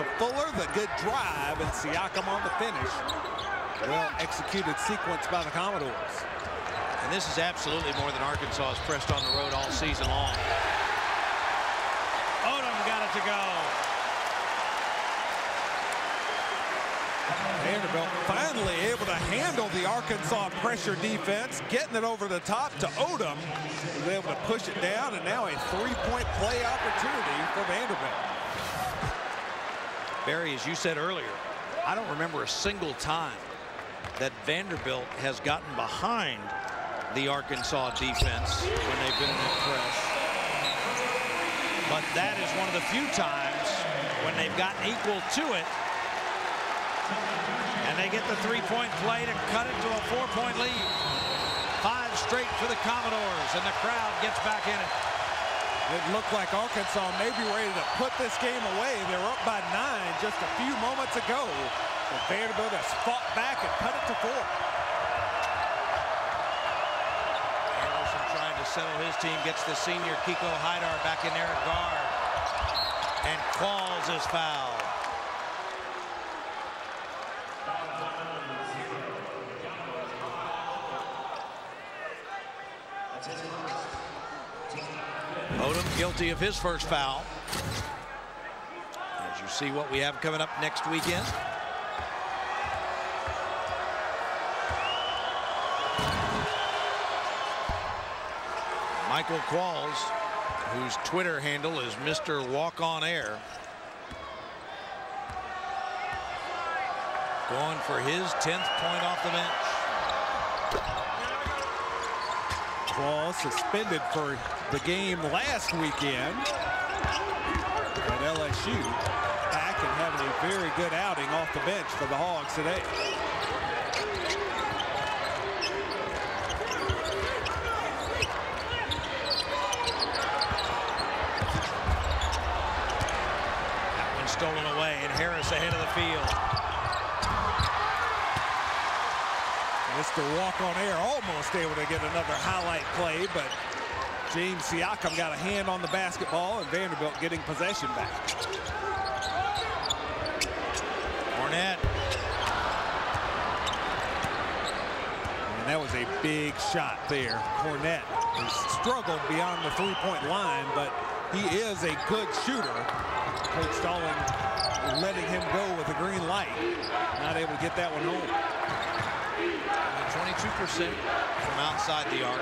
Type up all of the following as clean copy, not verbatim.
to Fuller, the good drive, and Siakam on the finish. Well executed sequence by the Commodores. And this is absolutely more than Arkansas has pressed on the road all season long. Odom got it to go. Vanderbilt finally able to handle the Arkansas pressure defense, getting it over the top to Odom, who's able to push it down, and now a three-point play opportunity for Vanderbilt. Barry, as you said earlier, I don't remember a single time that Vanderbilt has gotten behind the Arkansas defense when they've been in that press. But that is one of the few times when they've gotten equal to it. And they get the three-point play to cut it to a four-point lead. 5 straight for the Commodores, and the crowd gets back in it. It looked like Arkansas may be ready to put this game away. They were up by 9 just a few moments ago. But Vanderbilt has fought back and cut it to 4. Anderson trying to settle his team, gets the senior Kiko Haidar back in there at guard. And Qualls is fouled. Odom guilty of his first foul. As you see what we have coming up next weekend. Michael Qualls, whose Twitter handle is Mr. Walk on Air, going for his 10th point off the bench. Qualls suspended for the game last weekend, but LSU back and having a very good outing off the bench for the Hogs today. That one stolen away, and Harris ahead of the field. Mr. Walk on Air almost able to get another highlight play, but James Siakam got a hand on the basketball, and Vanderbilt getting possession back. Cornette. And that was a big shot there. Cornette has struggled beyond the three-point line, but he is a good shooter. Coach Stallings letting him go with a green light. Not able to get that one home. 22% from outside the arc.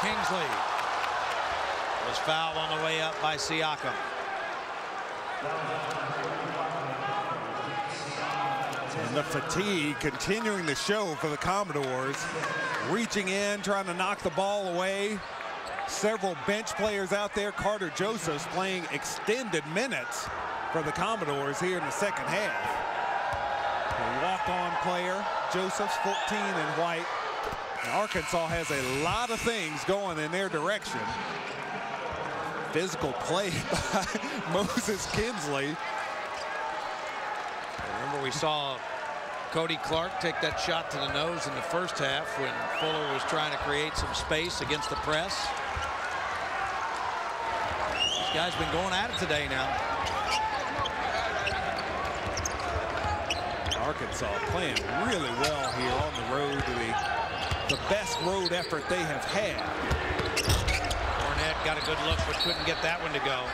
Kingsley was fouled on the way up by Siakam. And the fatigue continuing to show for the Commodores. Reaching in, trying to knock the ball away. Several bench players out there. Carter Josephs playing extended minutes for the Commodores here in the second half. A walk-on player, Josephs, 14 in white. And Arkansas has a lot of things going in their direction. Physical play by Moses Kingsley. Remember, we saw Cody Clark take that shot to the nose in the first half when Fuller was trying to create some space against the press. This guy's been going at it today now. Arkansas playing really well here on the road to the best road effort they have had. Cornette got a good look but couldn't get that one to go.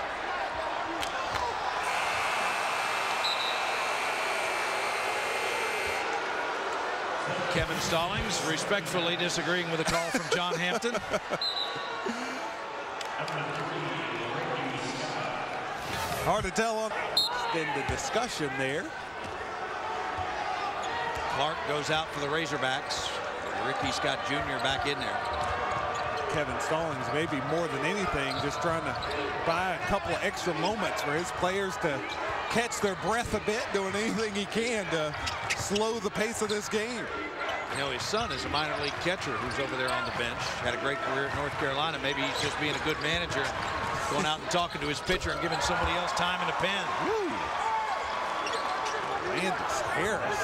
Kevin Stallings respectfully disagreeing with a call from John Hampton. Hard to tell on the discussion there. Clark goes out for the Razorbacks. Ricky Scott Jr. back in there. Kevin Stallings, maybe more than anything, just trying to buy a couple of extra moments for his players to catch their breath a bit, doing anything he can to slow the pace of this game. You know, his son is a minor league catcher who's over there on the bench. Had a great career at North Carolina. Maybe he's just being a good manager, going out and talking to his pitcher and giving somebody else time in the pen. Landis Harris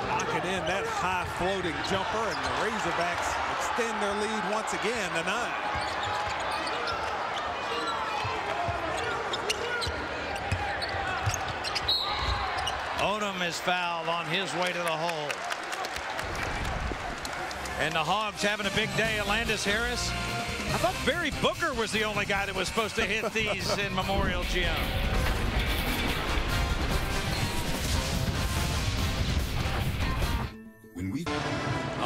knocking it in, that high floating jumper, and the Razorbacks extend their lead once again to 9. Odom is fouled on his way to the hole. And the Hogs having a big day. Alandis Harris. I thought Barry Booker was the only guy that was supposed to hit these in Memorial Gym.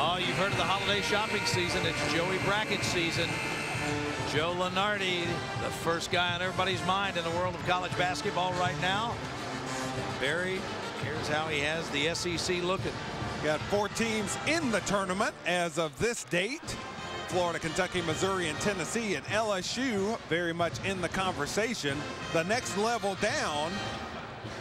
Oh, you've heard of the holiday shopping season. It's Joey Brackett season. Joe Lunardi, the first guy on everybody's mind in the world of college basketball right now. Barry, here's how he has the SEC looking. Got 4 teams in the tournament as of this date. Florida, Kentucky, Missouri, and Tennessee, and LSU very much in the conversation. The next level down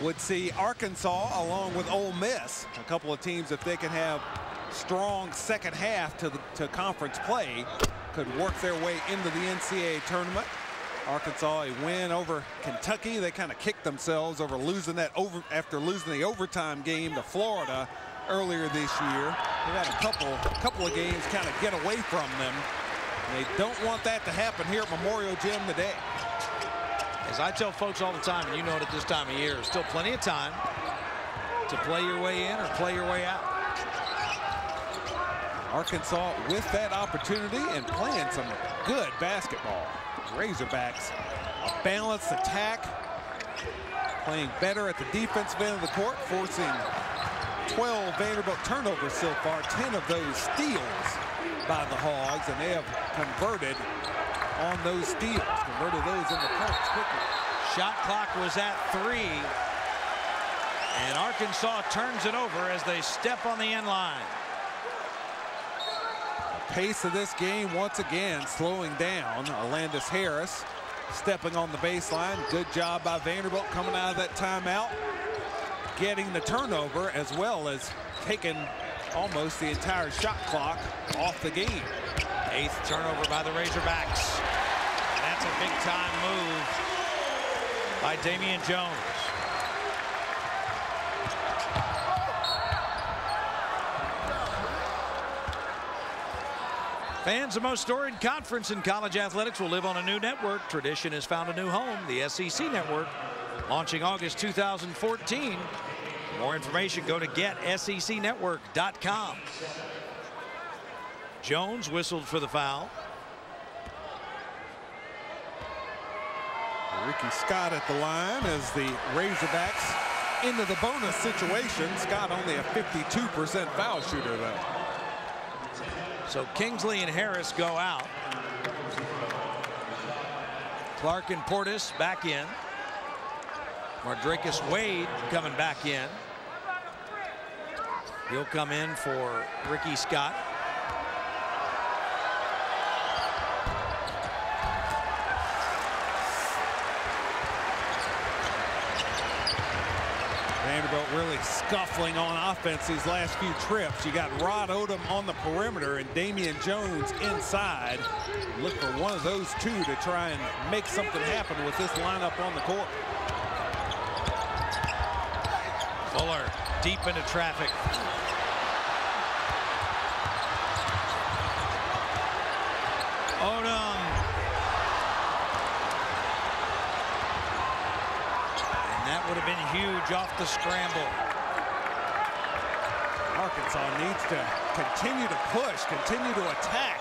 would see Arkansas along with Ole Miss. A couple of teams, if they can have strong second half to conference play, could work their way into the NCAA tournament. Arkansas, a win over Kentucky. They kind of kicked themselves over losing after losing the overtime game to Florida earlier this year. They had a couple of games kind of get away from them. They don't want that to happen here at Memorial Gym today. As I tell folks all the time, and you know it at this time of year, there's still plenty of time to play your way in or play your way out. Arkansas with that opportunity and playing some good basketball. Razorbacks, a balanced attack, playing better at the defensive end of the court, forcing 12 Vanderbilt turnovers so far, 10 of those steals by the Hogs, and they have converted on those steals, converted those into points quickly. Shot clock was at 3, and Arkansas turns it over as they step on the end line. Pace of this game once again slowing down. Alandis Harris stepping on the baseline. Good job by Vanderbilt coming out of that timeout, getting the turnover as well as taking almost the entire shot clock off the game. 8th turnover by the Razorbacks. And that's a big time move by Damian Jones. Fans, the most storied conference in college athletics will live on a new network. Tradition has found a new home, the SEC Network, launching August 2014. For more information, go to getsecnetwork.com. Jones whistled for the foul. Ricky Scott at the line as the Razorbacks into the bonus situation. Scott only a 52% foul shooter though. So Kingsley and Harris go out. Clark and Portis back in. Mardrakus Wade coming back in. He'll come in for Ricky Scott. Vanderbilt really scuffling on offense these last few trips. You got Rod Odom on the perimeter and Damian Jones inside. Look for one of those two to try and make something happen with this lineup on the court. Fuller deep into traffic. Odom. That would have been huge off the scramble. Arkansas needs to continue to push, continue to attack.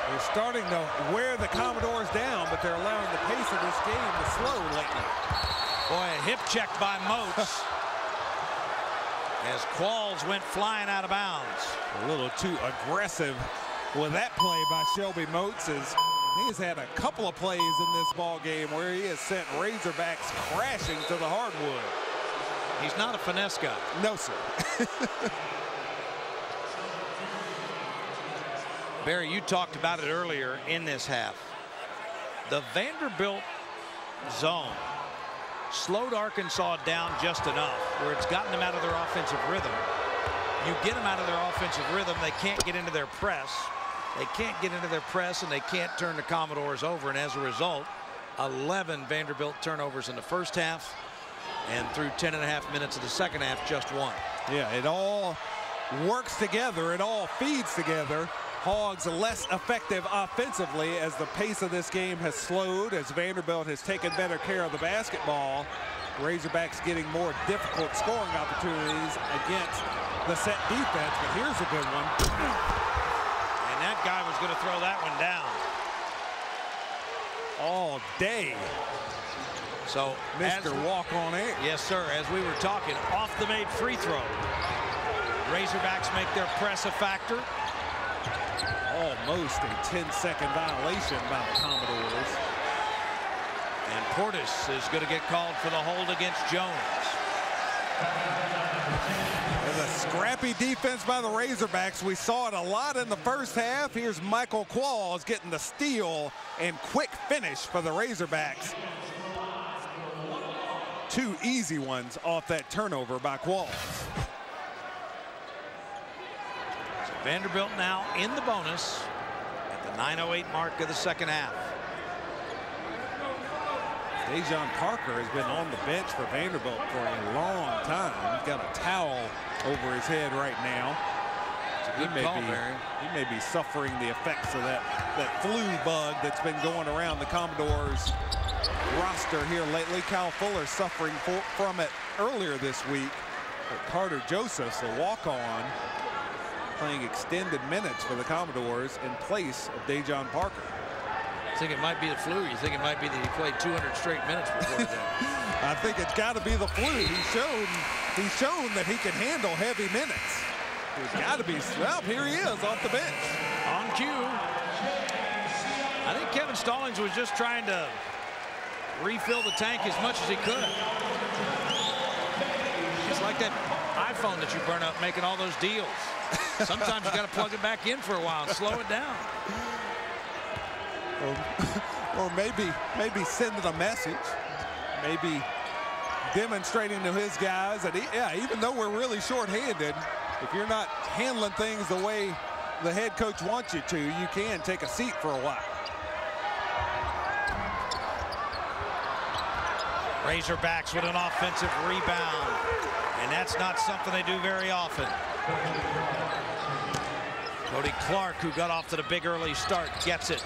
They're starting to wear the Commodores down, but they're allowing the pace of this game to slow lately. Boy, a hip check by Moats as Qualls went flying out of bounds. A little too aggressive with that play by Shelby Moats, as he's had a couple of plays in this ball game where he has sent Razorbacks crashing to the hardwood. He's not a finesse guy. No, sir. Barry, you talked about it earlier in this half. The Vanderbilt zone slowed Arkansas down just enough where it's gotten them out of their offensive rhythm. You get them out of their offensive rhythm, they can't get into their press. They can't get into their press, and they can't turn the Commodores over. And as a result, 11 Vanderbilt turnovers in the first half, and through 10.5 minutes of the second half, just 1. Yeah, it all works together. It all feeds together. Hogs less effective offensively as the pace of this game has slowed, as Vanderbilt has taken better care of the basketball. Razorbacks getting more difficult scoring opportunities against the set defense, but here's a good one. And that guy was going to throw that one down. All day. So Mr. Walk on air. Yes, sir. As we were talking, off the made free throw. Razorbacks make their press a factor. Almost a 10-second violation by the Commodores. And Portis is going to get called for the hold against Jones. There's a scrappy defense by the Razorbacks. We saw it a lot in the first half. Here's Michael Qualls getting the steal and quick finish for the Razorbacks. 2 easy ones off that turnover by Qualls. So Vanderbilt now in the bonus at the 9:08 mark of the second half. Dejon Parker has been on the bench for Vanderbilt for a long time. He's got a towel over his head right now. He may be suffering the effects of that flu bug that's been going around the Commodores roster here lately. Kyle Fuller suffering from it earlier this week. But Carter Josephs, a walk-on, playing extended minutes for the Commodores in place of Dejon Parker. You think it might be the flu? You think it might be that he played 200 straight minutes before that? I think it's got to be the flu. He's shown that he can handle heavy minutes. He's got to be. Well, here he is off the bench. On cue. I think Kevin Stallings was just trying to refill the tank as much as he could. It's like that iPhone that you burn up making all those deals. Sometimes you got to plug it back in for a while and slow it down. Or maybe sending a message, maybe demonstrating to his guys that, even though we're really short-handed, if you're not handling things the way the head coach wants you to, you can take a seat for a while. Razorbacks with an offensive rebound, and that's not something they do very often. Cody Clark, who got off to the big early start, gets it.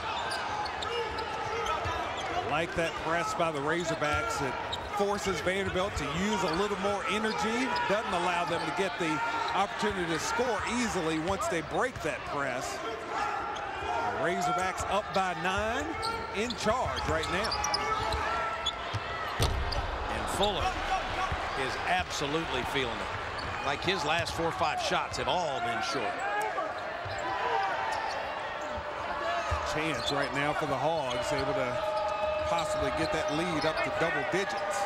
Like that press by the Razorbacks, it forces Vanderbilt to use a little more energy, doesn't allow them to get the opportunity to score easily once they break that press. The Razorbacks up by 9, in charge right now. And Fuller is absolutely feeling it. Like his last 4 or 5 shots have all been short. Chance right now for the Hogs, able to possibly get that lead up to double digits.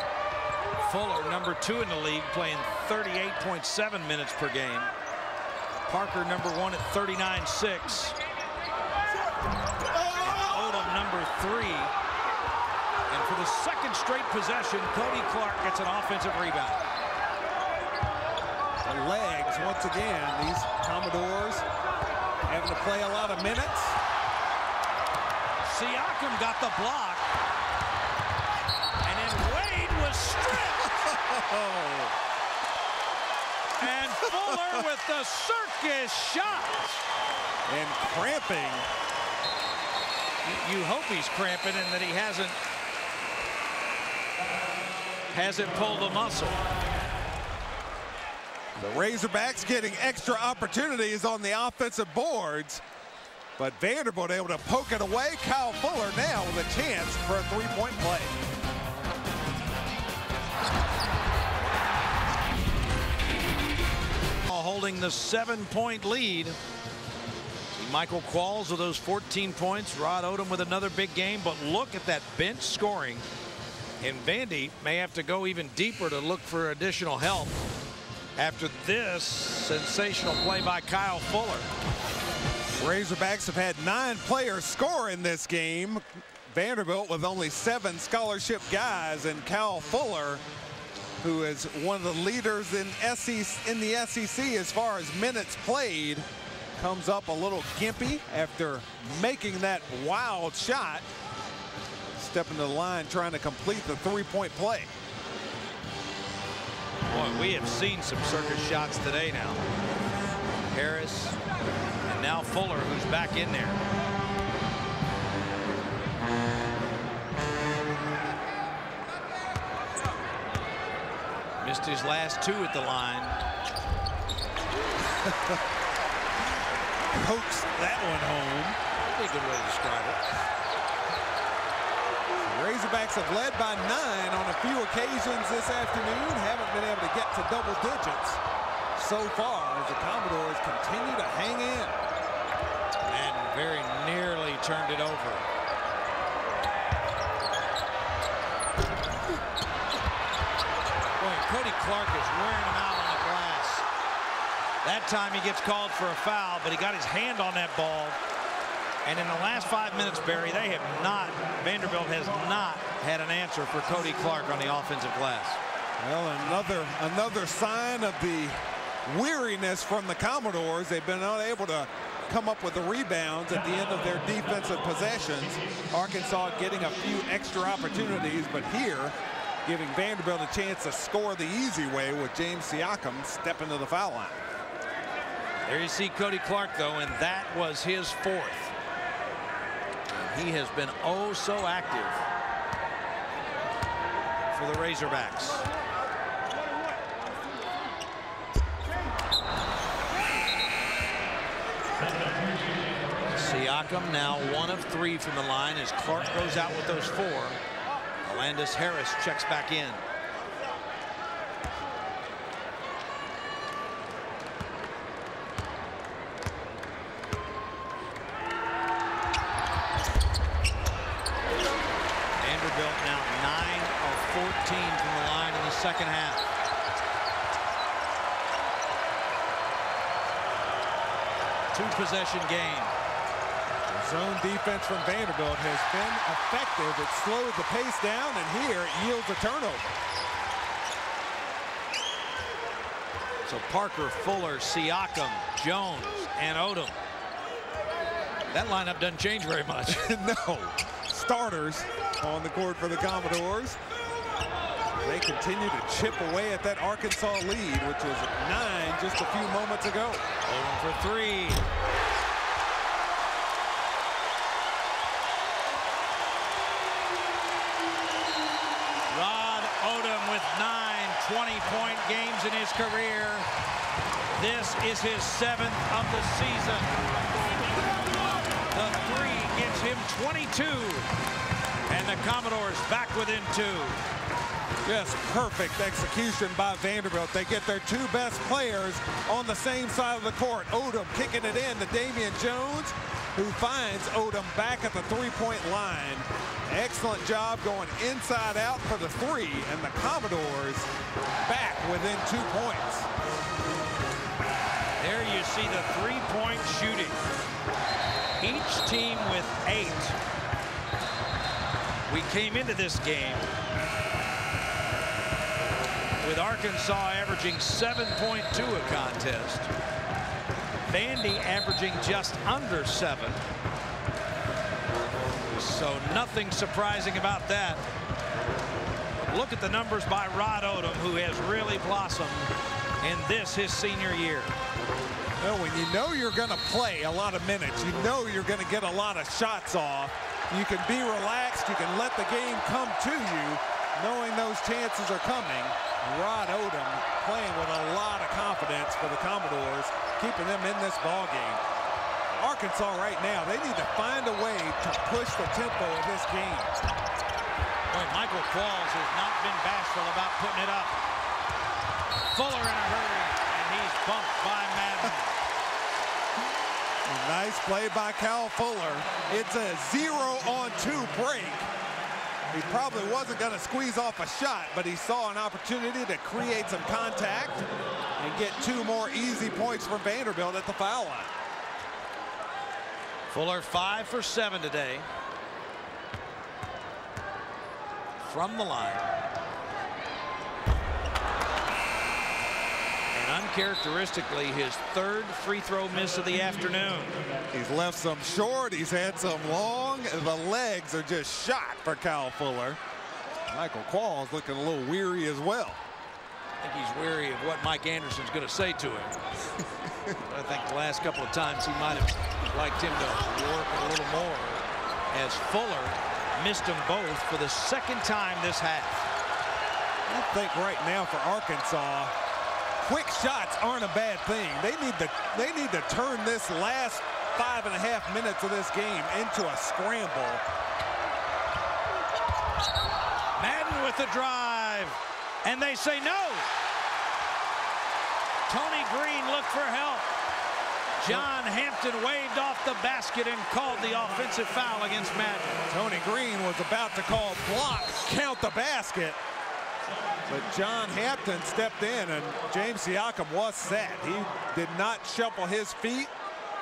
Fuller, number 2 in the league, playing 38.7 minutes per game. Parker, number 1 at 39.6. Odom, number 3. And for the second straight possession, Cody Clark gets an offensive rebound. The legs, once again, these Commodores having to play a lot of minutes. Siakam got the block. And then Wade was stripped. And Fuller with the circus shot. And cramping. You hope he's cramping and that he hasn't pulled a muscle. The Razorbacks getting extra opportunities on the offensive boards, but Vanderbilt able to poke it away. Kyle Fuller now with a chance for a three-point play. Holding the 7-point lead. See Michael Qualls with those 14 points. Rod Odom with another big game, but look at that bench scoring. And Vandy may have to go even deeper to look for additional help after this sensational play by Kyle Fuller. Razorbacks have had 9 players score in this game. Vanderbilt with only 7 scholarship guys, and Kyle Fuller, who is one of the leaders in the SEC as far as minutes played, comes up a little gimpy after making that wild shot. Stepping to the line trying to complete the three-point play. Boy, we have seen some circus shots today now. Harris, and now Fuller, who's back in there. Missed his last 2 at the line. Coaxed that one home. That'd be a good way to describe it. Razorbacks have led by 9 on a few occasions this afternoon. Haven't been able to get to double digits so far as the Commodores continue to hang in. And very nearly turned it over. Boy, Cody Clark is wearing him out on the glass. That time he gets called for a foul, but he got his hand on that ball. And in the last 5 minutes, Barry, they have not, Vanderbilt has not had an answer for Cody Clark on the offensive glass. Well, another sign of the weariness from the Commodores. They've been unable to come up with the rebounds at the end of their defensive possessions. Arkansas getting a few extra opportunities, but here giving Vanderbilt a chance to score the easy way with James Siakam stepping to the foul line. There you see Cody Clark, though, and that was his 4th. He has been oh so active for the Razorbacks. Siakam now 1 of 3 from the line as Clark goes out with those 4. Alandis Harris checks back in. Now 9 of 14 from the line in the second half. Two-possession game. The zone defense from Vanderbilt has been effective. It slowed the pace down, and here it yields a turnover. So Parker, Fuller, Siakam, Jones, and Odom. That lineup doesn't change very much. No. Starters on the court for the Commodores. They continue to chip away at that Arkansas lead, which was 9 just a few moments ago. Odom for 3. Rod Odom with 9 20-point games in his career. This is his 7th of the season. The 3 gives him 22. And the Commodores back within 2. Just perfect execution by Vanderbilt. They get their 2 best players on the same side of the court. Odom kicking it in to Damian Jones, who finds Odom back at the 3-point line. Excellent job going inside out for the 3, and the Commodores back within 2 points. There you see the 3-point shooting. Each team with 8. We came into this game with Arkansas averaging 7.2 a contest. Vandy averaging just under 7. So nothing surprising about that. Look at the numbers by Rod Odom, who has really blossomed in this, his senior year. Well, when you know you're going to play a lot of minutes, you know you're going to get a lot of shots off, you can be relaxed, you can let the game come to you, knowing those chances are coming. Rod Odom playing with a lot of confidence for the Commodores, keeping them in this ball game. Arkansas right now, they need to find a way to push the tempo of this game. Boy, Michael Qualls has not been bashful about putting it up. Fuller in a hurry, and he's bumped by Madden. Nice play by Kyle Fuller. It's a 0-on-2 break. He probably wasn't going to squeeze off a shot, but he saw an opportunity to create some contact and get 2 more easy points for Vanderbilt at the foul line. Fuller 5 for 7 today from the line. And uncharacteristically, his 3rd free throw miss of the afternoon. He's left some short, he's had some long. The legs are just shot for Kyle Fuller. Michael Qualls looking a little weary as well. I think he's weary of what Mike Anderson's going to say to him. I think the last couple of times he might have liked him to work a little more, as Fuller missed them both for the second time this half. I think right now for Arkansas, quick shots aren't a bad thing. They need to turn this last 5.5 minutes of this game into a scramble. Madden with the drive, and they say no. Tony Green looked for help. John Hampton waved off the basket and called the offensive foul against Madden. Tony Green was about to call block, count the basket, but John Hampton stepped in, and James Siakam was set. He did not shuffle his feet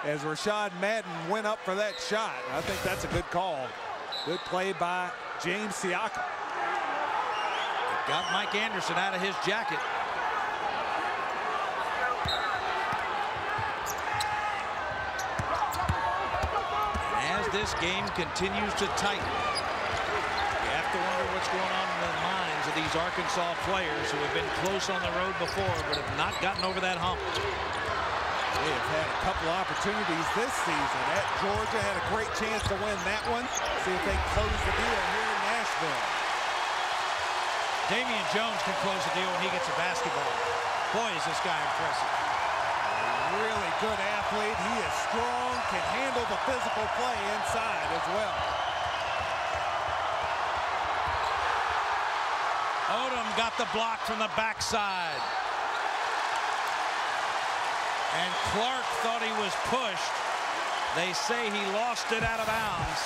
as Rashad Madden went up for that shot. I think that's a good call. Good play by James Siakam. Got Mike Anderson out of his jacket. And as this game continues to tighten, you have to wonder what's going on in the minds of these Arkansas players who have been close on the road before but have not gotten over that hump. They have had a couple opportunities this season. At Georgia, had a great chance to win that one. See if they close the deal here in Nashville. Damian Jones can close the deal when he gets a basketball. Boy, is this guy impressive. A really good athlete. He is strong, can handle the physical play inside as well. Odom got the block from the backside. And Clark thought he was pushed. They say he lost it out of bounds.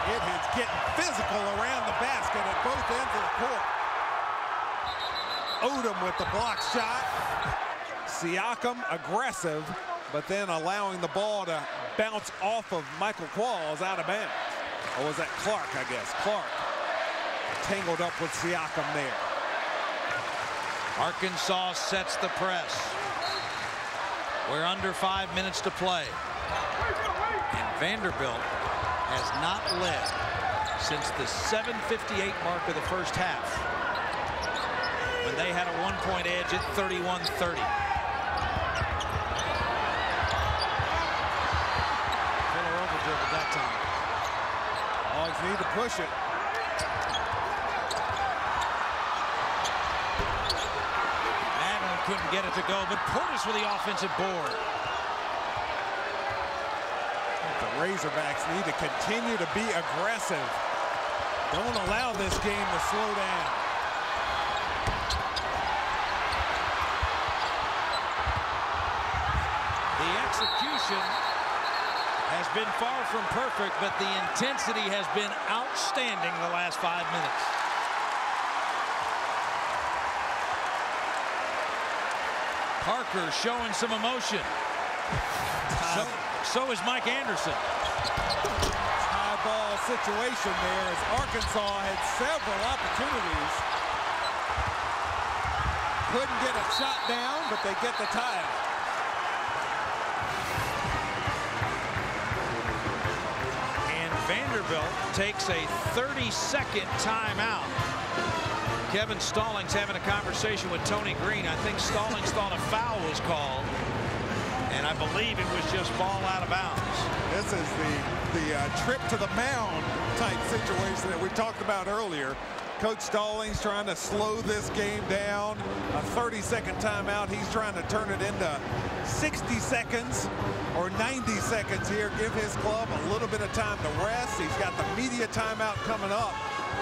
It is getting physical around the basket at both ends of the court. Odom with the block shot. Siakam aggressive, but then allowing the ball to bounce off of Michael Qualls out of bounds. Or was that Clark, I guess? Clark tangled up with Siakam there. Arkansas sets the press. We're under 5 minutes to play. And Vanderbilt has not led since the 7:58 mark of the first half, when they had a 1-point edge at 31-30. Fuller over dribbled that time. Hogs need to push it. Madden couldn't get it to go, but Portis with the offensive board. The Razorbacks need to continue to be aggressive. Don't allow this game to slow down. The execution has been far from perfect, but the intensity has been outstanding the last 5 minutes. Parker showing some emotion. So is Mike Anderson. High ball situation there as Arkansas had several opportunities. Couldn't get a shot down, but they get the tie. And Vanderbilt takes a 30-second timeout. Kevin Stallings having a conversation with Tony Green. I think Stallings thought a foul was called, and I believe it was just ball out of bounds. This is the trip to the mound type situation that we talked about earlier. Coach Stallings trying to slow this game down. A 30-second timeout. He's trying to turn it into 60 seconds or 90 seconds here. Give his club a little bit of time to rest. He's got the media timeout coming up.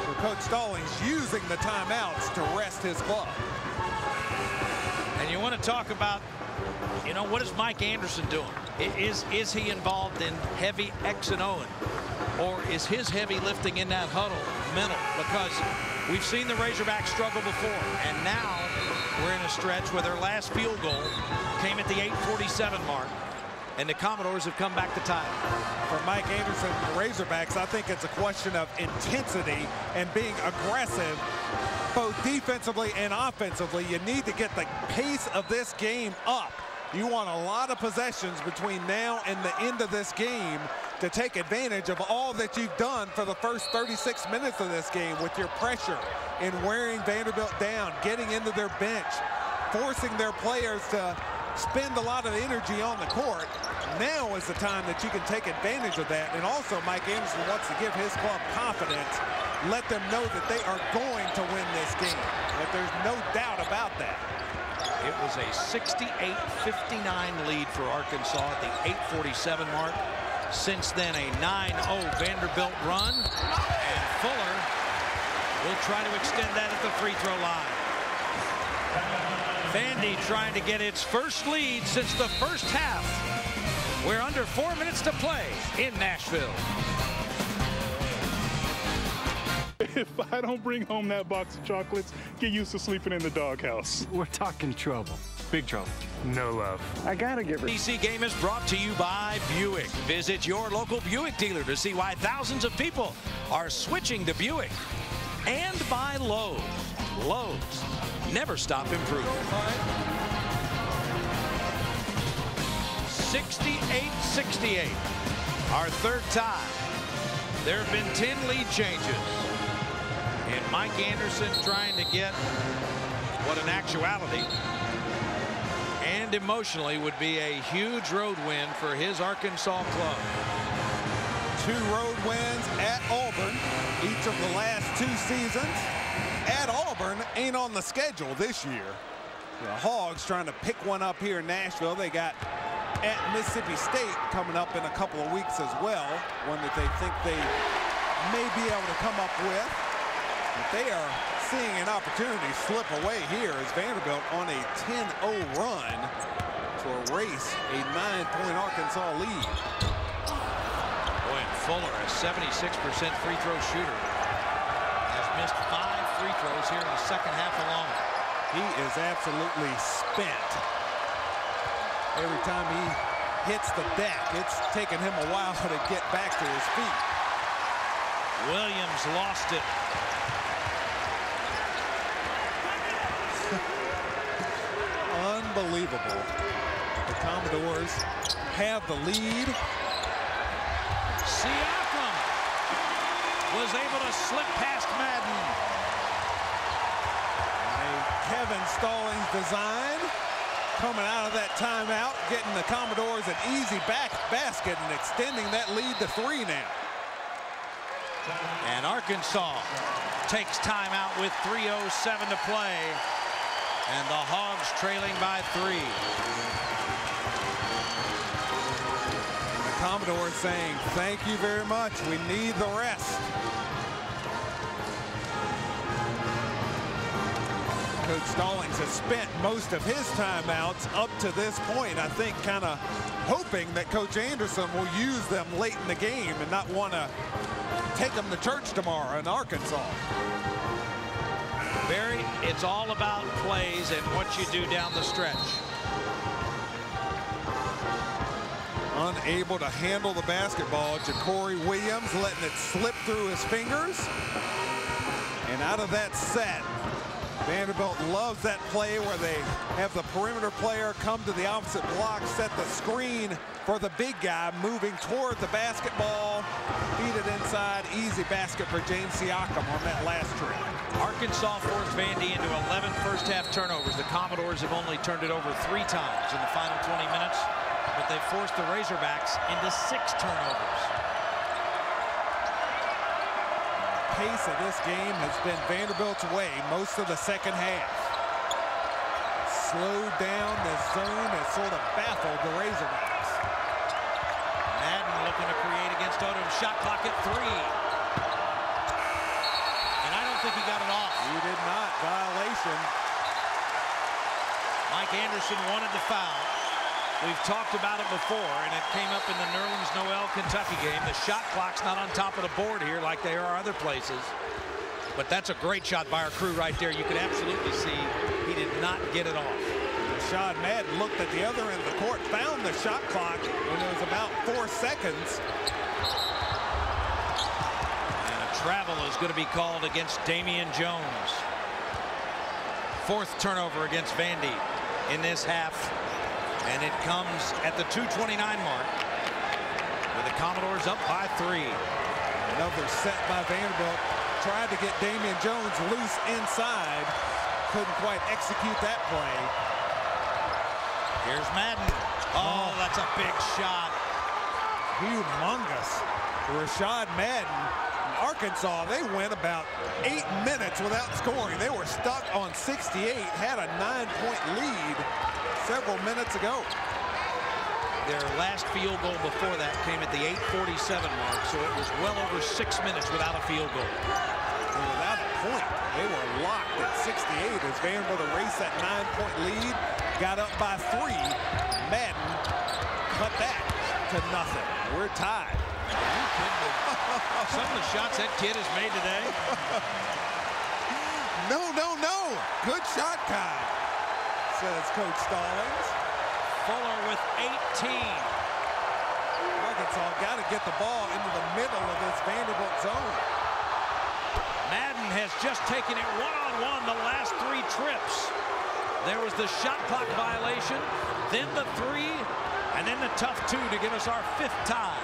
So Coach Stallings using the timeouts to rest his club. And you want to talk about, you know, what is Mike Anderson doing? Is he involved in heavy X and O? Or is his heavy lifting in that huddle mental? Because we've seen the Razorbacks struggle before, and now we're in a stretch where their last field goal came at the 8:47 mark, and the Commodores have come back to tie. For Mike Anderson and the Razorbacks, I think it's a question of intensity and being aggressive, both defensively and offensively. You need to get the pace of this game up. You want a lot of possessions between now and the end of this game to take advantage of all that you've done for the first 36 minutes of this game with your pressure and wearing Vanderbilt down, getting into their bench, forcing their players to spend a lot of energy on the court. Now is the time that you can take advantage of that. And also, Mike Anderson wants to give his club confidence, let them know that they are going to win this game, that there's no doubt about that. It was a 68-59 lead for Arkansas at the 8:47 mark. Since then, a 9-0 Vanderbilt run, and Fuller will try to extend that at the free throw line. Vandy trying to get its first lead since the first half. We're under 4 minutes to play in Nashville. If I don't bring home that box of chocolates, get used to sleeping in the doghouse. We're talking trouble. Big trouble. No love. I gotta give her. DC game is brought to you by Buick. Visit your local Buick dealer to see why thousands of people are switching to Buick. And by Lowe's. Lowe's. Never stop improving. 68-68. Our third tie. There have been 10 lead changes. And Mike Anderson trying to get what in actuality and emotionally would be a huge road win for his Arkansas club. 2 road wins at Auburn each of the last 2 seasons. At Auburn ain't on the schedule this year. The Hogs trying to pick one up here in Nashville. They got at Mississippi State coming up in a couple of weeks as well, one that they think they may be able to come up with. But they are seeing an opportunity slip away here as Vanderbilt on a 10-0 run to erase a 9-point Arkansas lead. Boy, and Fuller, a 76% free throw shooter, has missed 5 free throws here in the second half alone. He is absolutely spent. Every time he hits the deck, it's taken him a while to get back to his feet. Williams lost it. Unbelievable. The Commodores have the lead. Siakam was able to slip past Madden. A Kevin Stallings design coming out of that timeout, getting the Commodores an easy basket and extending that lead to 3 now. And Arkansas takes timeout with 3:07 to play. And the Hogs trailing by 3. The Commodores saying, thank you very much. We need the rest. Coach Stallings has spent most of his timeouts up to this point, I think, kind of hoping that Coach Anderson will use them late in the game and not want to take them to church tomorrow in Arkansas. Barry, it's all about plays and what you do down the stretch. Unable to handle the basketball, Ja'Cory Williams letting it slip through his fingers. And out of that set, Vanderbilt loves that play where they have the perimeter player come to the opposite block, set the screen for the big guy moving toward the basketball, feed it inside, easy basket for James Siakam on that last trip. Arkansas forced Vandy into 11 first half turnovers. The Commodores have only turned it over 3 times in the final 20 minutes, but they forced the Razorbacks into 6 turnovers. The pace of this game has been Vanderbilt's way most of the second half. Slowed down the zone has sort of baffled the Razorbacks. Madden looking to create against Odom. Shot clock at 3. And I don't think he got it off. He did not. Violation. Mike Anderson wanted the foul. We've talked about it before, and it came up in the Nerlens-Noel Kentucky game. The shot clock's not on top of the board here like they are other places. But that's a great shot by our crew right there. You can absolutely see he did not get it off. Rashad Madden looked at the other end of the court, found the shot clock when it was about 4 seconds. And a travel is going to be called against Damian Jones. 4th turnover against Vandy in this half. And it comes at the 2:29 mark with the Commodores up by 3. Another set by Vanderbilt. Tried to get Damian Jones loose inside. couldn't quite execute that play. Here's Madden. Oh, that's a big shot. Humongous. Rashad Madden. Arkansas, they went about 8 minutes without scoring. They were stuck on 68, had a 9-point lead several minutes ago. Their last field goal before that came at the 8:47 mark, so it was well over 6 minutes without a field goal. And without a point, they were locked at 68 as Vanderbilt erased that 9-point lead, got up by 3. Madden cut that to nothing. We're tied. Some of the shots that kid has made today. No. Good shot, Kai, says Coach Stallings. Fuller with 18. Arkansas got to get the ball into the middle of this Vanderbilt zone. Madden has just taken it one-on-one the last 3 trips. There was the shot clock violation, then the 3, and then the tough 2 to give us our 5th tie.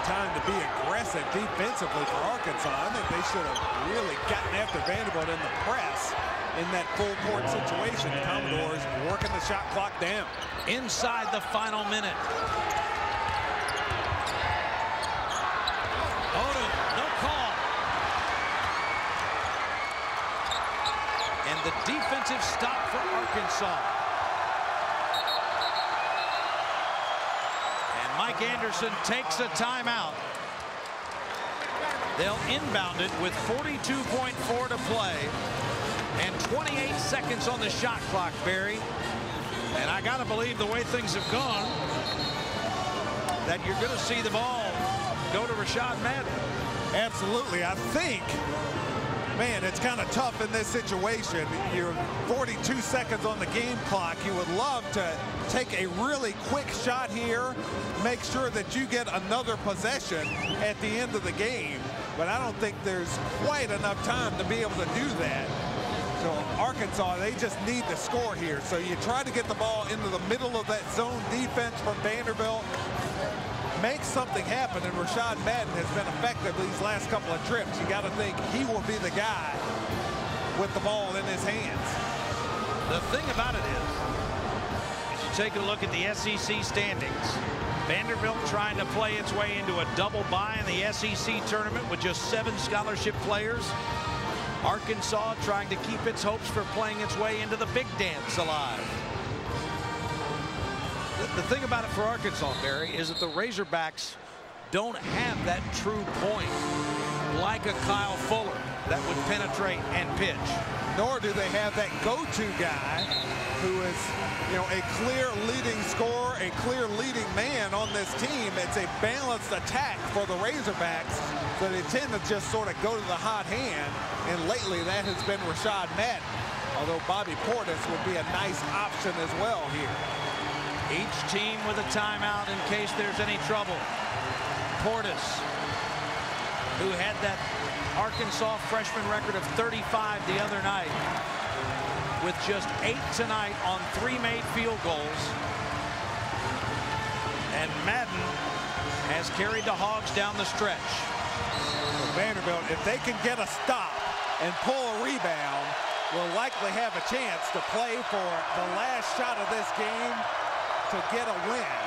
Time to be aggressive defensively for Arkansas. I think they should have really gotten after Vanderbilt in the press in that full court situation. The Commodores working the shot clock down. Inside the final minute. Odom, no call. And the defensive stop for Arkansas. Mike Anderson takes a timeout. They'll inbound it with 42.4 to play and 28 seconds on the shot clock, Barry. And I got to believe the way things have gone that you're going to see the ball go to Rashad Madden. Absolutely. I think, man, it's kind of tough in this situation. You're 42 seconds on the game clock. You would love to take a really quick shot here, make sure that you get another possession at the end of the game. But I don't think there's quite enough time to be able to do that. So Arkansas, they just need to score here. So you try to get the ball into the middle of that zone defense from Vanderbilt, make something happen, and Rashad Madden has been effective these last couple of trips. You got to think he will be the guy with the ball in his hands. The thing about it is you take a look at the SEC standings. Vanderbilt trying to play its way into a double bye in the SEC tournament with just 7 scholarship players. Arkansas trying to keep its hopes for playing its way into the Big Dance alive. The thing about it for Arkansas, Barry, is that the Razorbacks don't have that true point like a Kyle Fuller that would penetrate and pitch. Nor do they have that go-to guy who is, a clear leading scorer, a clear leading man on this team. It's a balanced attack for the Razorbacks, so they tend to just sort of go to the hot hand, and lately that has been Rashad Madden, although Bobby Portis would be a nice option as well here. Each team with a timeout in case there's any trouble. Portis, who had that Arkansas freshman record of 35 the other night, with just 8 tonight on 3 made field goals. And Madden has carried the Hogs down the stretch. So Vanderbilt, if they can get a stop and pull a rebound, will likely have a chance to play for the last shot of this game to get a win.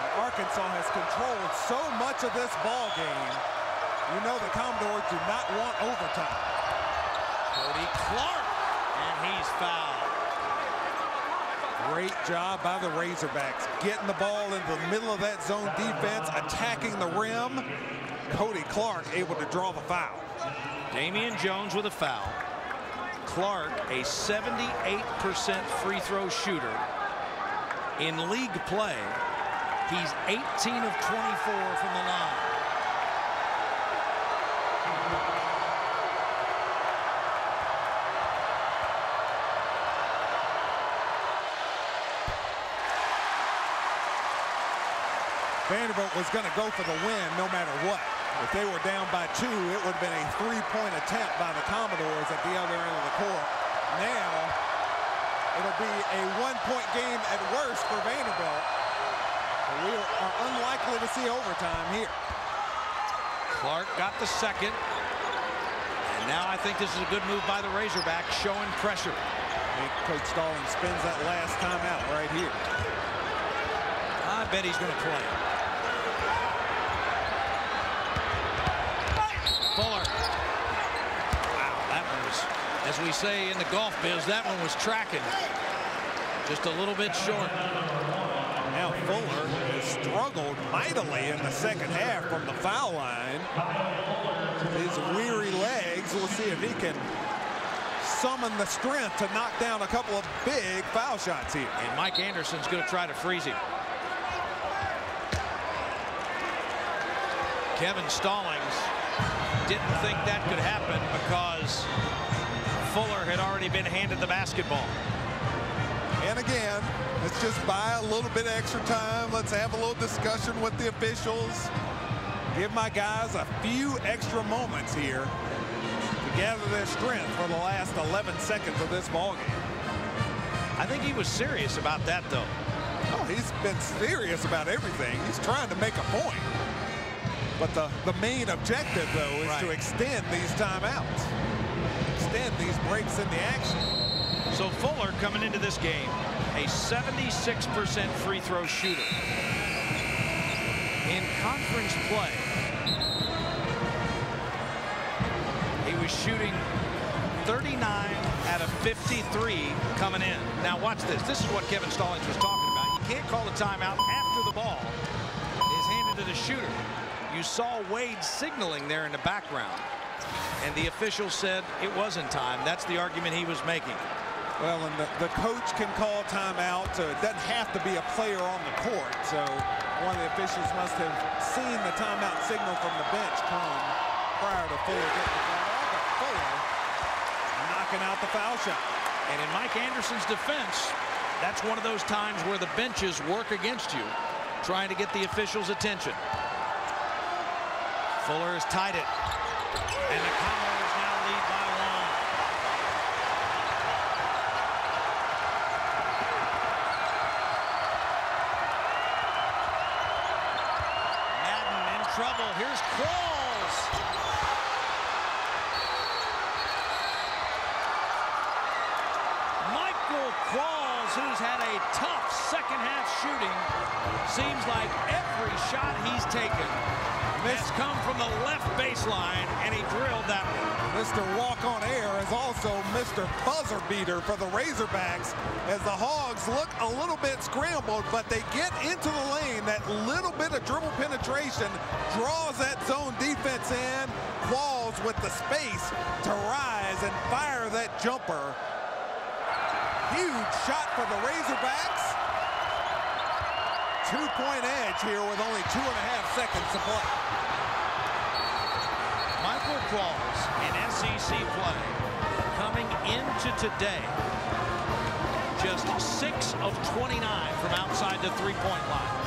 And Arkansas has controlled so much of this ball game. You know the Commodores do not want overtime. Cody Clark, and he's fouled. Great job by the Razorbacks, getting the ball into the middle of that zone defense, attacking the rim. Cody Clark able to draw the foul. Damian Jones with a foul. Clark, a 78% free throw shooter. In league play, he's 18 of 24 from the line. Vanderbilt was going to go for the win no matter what. If they were down by 2, it would have been a 3-point attempt by the Commodores at the other end of the court. Now, it'll be a 1-point game at worst for Vanderbilt. We are unlikely to see overtime here. Clark got the second. And now I think this is a good move by the Razorbacks, showing pressure. I think Coach Stallings spends that last timeout right here. I bet he's going to play. Fuller. Wow, that one was, as we say in the golf biz, that one was tracking. Just a little bit short. Now Fuller has struggled mightily in the second half from the foul line. His weary legs, we'll see if he can summon the strength to knock down a couple of big foul shots here. And Mike Anderson's going to try to freeze him. Kevin Stallings didn't think that could happen because Fuller had already been handed the basketball. And again, let's just buy a little bit of extra time. Let's have a little discussion with the officials. Give my guys a few extra moments here to gather their strength for the last 11 seconds of this ballgame. I think he was serious about that, though. Oh, he's been serious about everything. He's trying to make a point. But the main objective, though, is to extend these timeouts. Extend these breaks in the action. So Fuller coming into this game, a 76% free throw shooter. In conference play, he was shooting 39 out of 53 coming in. Now watch this. This is what Kevin Stallings was talking about. You can't call a timeout after the ball is handed to the shooter. You saw Wade signaling there in the background, and the official said it wasn't time. That's the argument he was making. Well, and the coach can call timeout, so it doesn't have to be a player on the court. So one of the officials must have seen the timeout signal from the bench come prior to Fuller getting the foul. But Fuller knocking out the foul shot. And in Mike Anderson's defense, that's one of those times where the benches work against you, trying to get the officials' attention. Fuller has tied it, and the Commodores now lead by 1. Madden in trouble. Here's Qualls. Michael Qualls, who's had a tough second half shooting, seems like every shot he's taken has come from the left baseline, and he drilled that one. Mr. Walk on Air is also Mr. Buzzer Beater for the Razorbacks as the Hogs look a little bit scrambled, but they get into the lane. That little bit of dribble penetration draws that zone defense in. Qualls with the space to rise and fire that jumper. Huge shot for the Razorbacks. 2-point edge here with only 2.5 seconds to play. Michael Qualls in SEC play coming into today just 6 of 29 from outside the three-point line.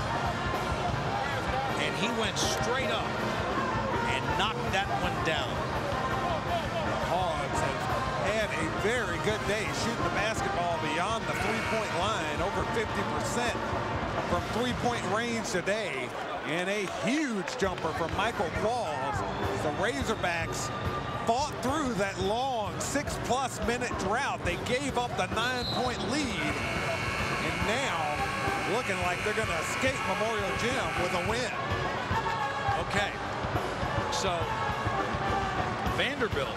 And he went straight up and knocked that one down. The Hogs have had a very good day shooting the basketball beyond the three-point line, over 50% from three-point range today, and a huge jumper from Michael Qualls. The Razorbacks fought through that long 6+ minute drought. They gave up the 9-point lead, and now looking like they're going to escape Memorial Gym with a win. Okay, so Vanderbilt,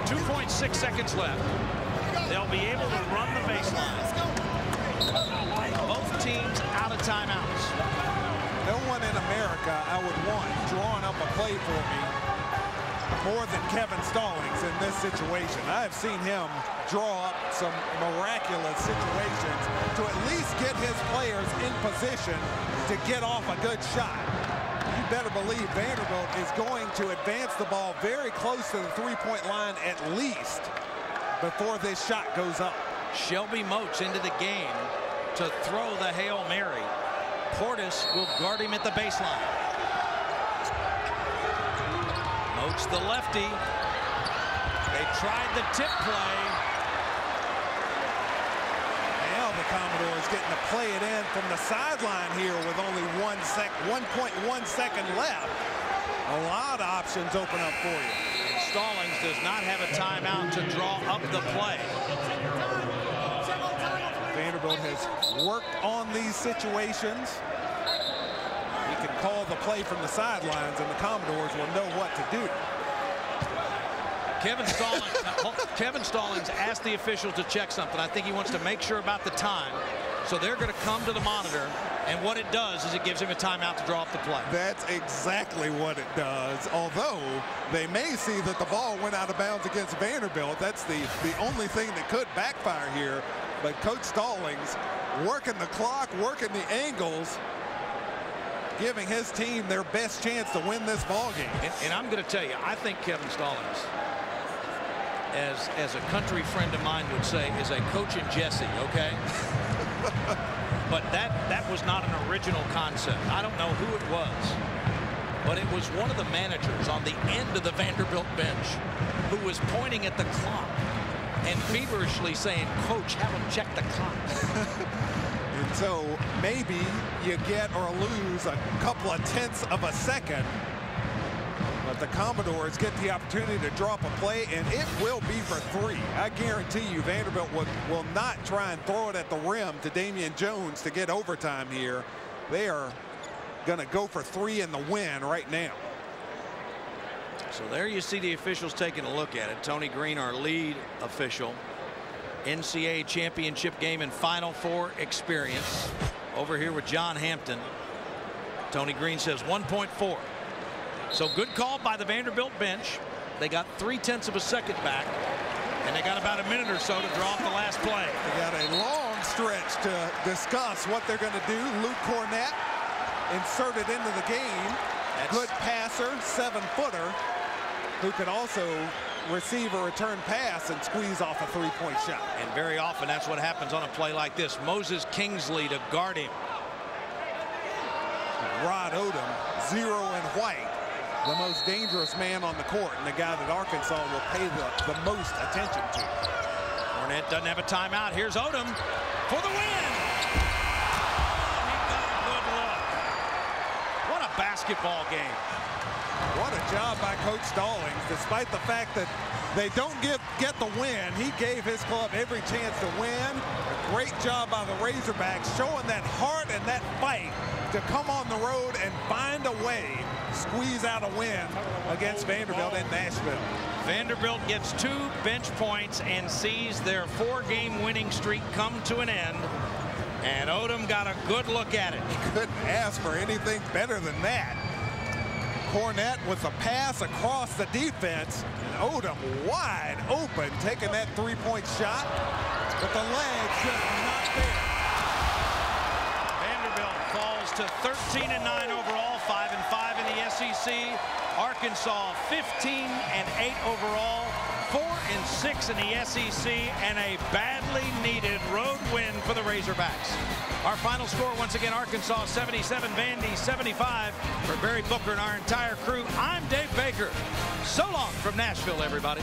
2.6 seconds left. They'll be able to run the baseline. Both teams out of timeouts. No one in America I would want drawing up a play for me more than Kevin Stallings in this situation. I've seen him draw up some miraculous situations to at least get his players in position to get off a good shot. You better believe Vanderbilt is going to advance the ball very close to the three-point line at least before this shot goes up. Shelby Moats into the game to throw the Hail Mary. Portis will guard him at the baseline. Moats the lefty. They tried the tip play. Now the Commodores getting to play it in from the sideline here with only 1.1 second left. A lot of options open up for you. And Stallings does not have a timeout to draw up the play. Vanderbilt has worked on these situations. He can call the play from the sidelines, and the Commodores will know what to do. Kevin Stallings asked the official to check something. I think he wants to make sure about the time. So they're going to come to the monitor, and what it does is it gives him a timeout to draw up the play. That's exactly what it does. Although they may see that the ball went out of bounds against Vanderbilt. That's the only thing that could backfire here. But Coach Stallings working the clock, working the angles, giving his team their best chance to win this ball game. And I'm going to tell you, I think Kevin Stallings, as a country friend of mine would say, is a coach in Jesse, okay? But that was not an original concept. I don't know who it was, but it was one of the managers on the end of the Vanderbilt bench who was pointing at the clock and feverishly saying, "Coach, have him check the clock." And so maybe you get or lose a couple of tenths of a second, but the Commodores get the opportunity to drop a play, and it will be for 3. I guarantee you Vanderbilt will not try and throw it at the rim to Damian Jones to get overtime here. They are going to go for 3 in the win right now. So there you see the officials taking a look at it. Tony Green, our lead official. NCAA championship game and Final Four experience. Over here with John Hampton. Tony Green says 1.4. So good call by the Vanderbilt bench. They got 0.3 of a second back, and they got about a minute or so to draw up the last play. They got a long stretch to discuss what they're going to do. Luke Cornett inserted into the game. Good passer, 7-footer, who can also receive a return pass and squeeze off a 3-point shot. And very often that's what happens on a play like this. Moses Kingsley to guard him. Rod Odom, 0 and white, the most dangerous man on the court, and the guy that Arkansas will pay the most attention to. Cornett doesn't have a timeout. Here's Odom for the win. He got a good look. What a basketball game. What a job by Coach Stallings. Despite the fact that they don't get the win, he gave his club every chance to win. A great job by the Razorbacks, showing that heart and that fight to come on the road and find a way, squeeze out a win against Vanderbilt in Nashville. Vanderbilt gets 2 bench points and sees their 4-game winning streak come to an end. And Odom got a good look at it. Couldn't ask for anything better than that. Cornett with a pass across the defense, and Odom wide open, taking that 3-point shot, but the leg just not there. Vanderbilt falls to 13-9 overall, 5-5 in the SEC. Arkansas 15-8 overall, 4-6 in the SEC, and a badly needed road win for the Razorbacks. Our final score, once again, Arkansas 77, Vandy 75. For Barry Booker and our entire crew, I'm Dave Baker. So long from Nashville, everybody.